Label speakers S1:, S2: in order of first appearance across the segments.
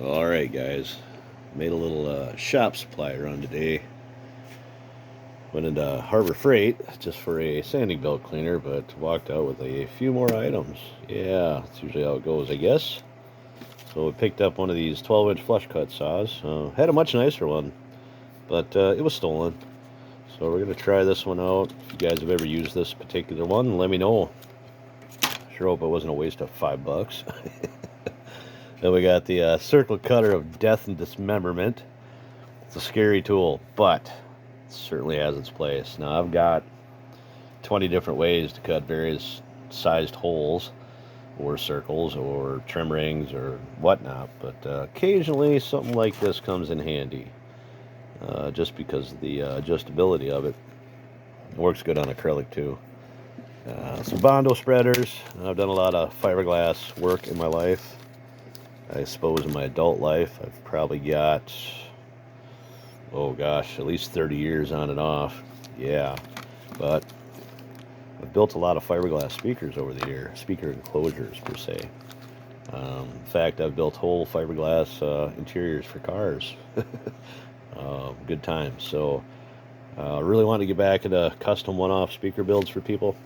S1: Alright guys, made a little shop supply run today. Went into Harbor Freight just for a sanding belt cleaner, but walked out with a few more items. Yeah, that's usually how it goes, I guess. So we picked up one of these 12-inch flush cut saws. Had a much nicer one, but it was stolen. So we're going to try this one out. If you guys have ever used this particular one, let me know. Sure hope it wasn't a waste of $5. Then we got the circle cutter of death and dismemberment. It's a scary tool, but it certainly has its place. Now I've got 20 different ways to cut various sized holes or circles or trim rings or whatnot, but occasionally something like this comes in handy, just because of the adjustability of it. It works good on acrylic too. Some Bondo spreaders. I've done a lot of fiberglass work in my life. I suppose in my adult life I've probably got, oh gosh, at least 30 years on and off. Yeah, but I've built a lot of fiberglass speakers over the year, speaker enclosures per se. In fact, I've built whole fiberglass interiors for cars. Good times. So really want to get back into custom one-off speaker builds for people.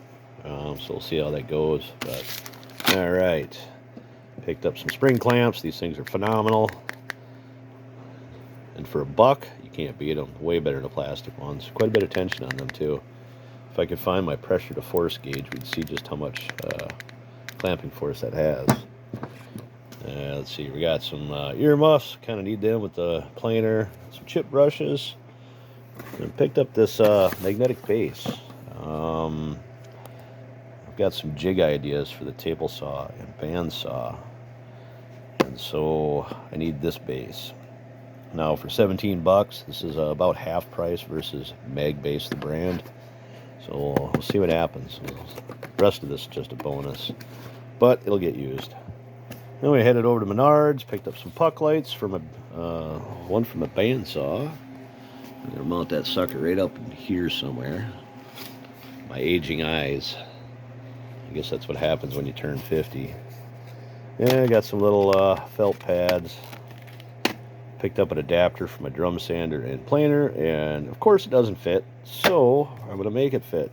S1: So we'll see how that goes. But all right, picked up some spring clamps. These things are phenomenal, and for $1, you can't beat them. Way better than the plastic ones. Quite a bit of tension on them too. If I could find my pressure to force gauge, we'd see just how much clamping force that has. Let's see, we got some earmuffs. Kind of need them with the planer. Some chip brushes. And picked up this magnetic base. I've got some jig ideas for the table saw and band saw. And so I need this base. Now for $17, this is about half price versus Magbase, the brand. So we'll see what happens. The rest of this is just a bonus, but it'll get used. Then we headed over to Menards, picked up some puck lights from one from a bandsaw. I'm gonna mount that sucker right up in here somewhere. My aging eyes. I guess that's what happens when you turn 50. Yeah, I got some little felt pads. Picked up an adapter for my drum sander and planer, and of course it doesn't fit, so I'm gonna make it fit.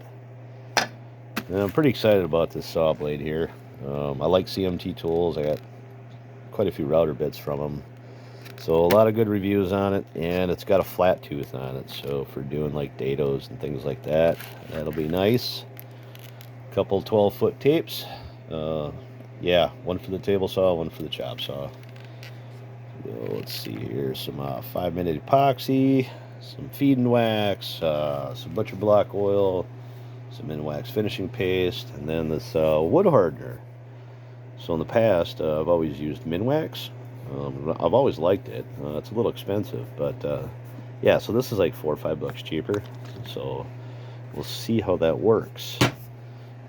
S1: And I'm pretty excited about this saw blade here. I like CMT tools. I got quite a few router bits from them, so a lot of good reviews on it, and it's got a flat tooth on it, so for doing like dados and things like that, that'll be nice. A couple 12-foot tapes. Yeah, one for the table saw, one for the chop saw. Let's see here, some 5-minute epoxy, some feed and wax, some butcher block oil, some Minwax finishing paste, and then this wood hardener. So in the past, I've always used Minwax. I've always liked it. It's a little expensive, but yeah, so this is like $4 or $5 cheaper. So we'll see how that works.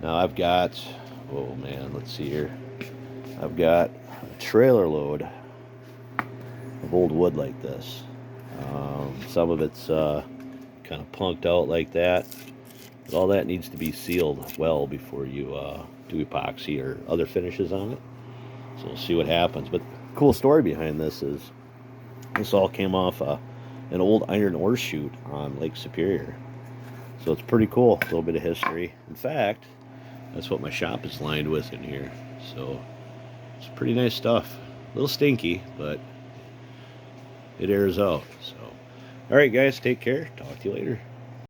S1: Now I've got, oh man, let's see here. I've got a trailer load of old wood like this. Some of it's kind of punked out like that. But all that needs to be sealed well before you do epoxy or other finishes on it. So we'll see what happens. But the cool story behind this is this all came off an old iron ore chute on Lake Superior. So it's pretty cool. A little bit of history. In fact, that's what my shop is lined with in here. So it's pretty nice stuff. A little stinky, but it airs out. So, all right, guys, take care. Talk to you later.